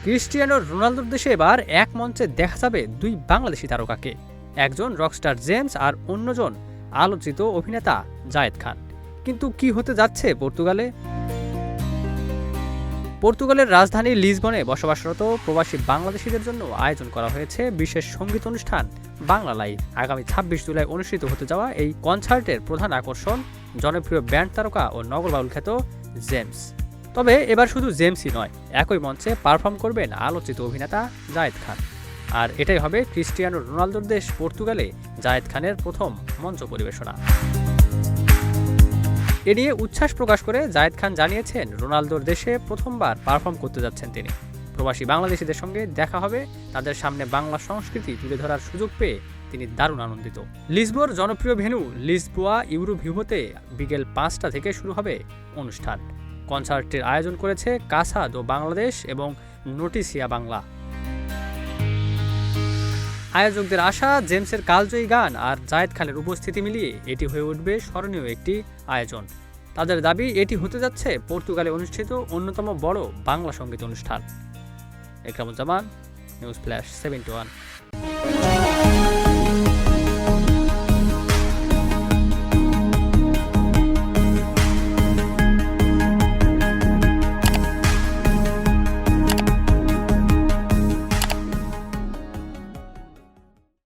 Cristiano রোনালদোর দেশে এবার এক মঞ্চে দেখা যাবে দুই বাংলাদেশি তারকাকে, একজন রকস্টার জেমস আর অন্যজন আলোচিত অভিনেতা জায়েদ খান। কিন্তু কি হতে যাচ্ছে পর্তুগালে? পর্তুগালের রাজধানী লিসবনে বসবাসরত প্রবাসী বাংলাদেশিদের জন্য আয়োজন করা হয়েছে বিশেষ সঙ্গীত অনুষ্ঠান বাংলা লাইভ। আগামী ২৬ জুলাই অনুষ্ঠিত হতে যাওয়া এই কনসার্টের প্রধান আকর্ষণ জনপ্রিয় ব্যান্ড তারকা ও নগরবাউল খ্যাত জেমস। তবে এবার শুধু জেমসই নয়, একই মঞ্চে পারফর্ম করবেন আলোচিত অভিনেতা জায়েদ খান। আর এটাই হবে ক্রিস্টিয়ানো রোনালদোর দেশ পর্তুগালে জায়েদ খানের প্রথম মঞ্চ পরিবেশনা। এ নিয়ে উচ্ছ্বাস প্রকাশ করে জায়েদ খান জানিয়েছেন, রোনালদোর দেশে প্রথমবার পারফর্ম করতে যাচ্ছেন তিনি। প্রবাসী বাংলাদেশিদের সঙ্গে দেখা হবে, তাদের সামনে বাংলা সংস্কৃতি তুলে ধরার সুযোগ পেয়ে তিনি দারুণ আনন্দিত। লিসবোর জনপ্রিয় ভেন্যু লিসবোয়া ইউরোভিউতে বিকেল ৫টা থেকে শুরু হবে অনুষ্ঠান। কনসার্টটির আয়োজন করেছে কাসা দো বাংলাদেশ এবং নোটিসিয়া বাংলা। আয়োজকদের আশা, জেমসের কালজয়ী গান আর জায়েদ খানের উপস্থিতি মিলিয়ে এটি হয়ে উঠবে স্মরণীয় একটি আয়োজন। তাদের দাবি, এটি হতে যাচ্ছে পর্তুগালে অনুষ্ঠিত অন্যতম বড় বাংলা সঙ্গীত অনুষ্ঠান। Ekramuzzaman, news flash 71।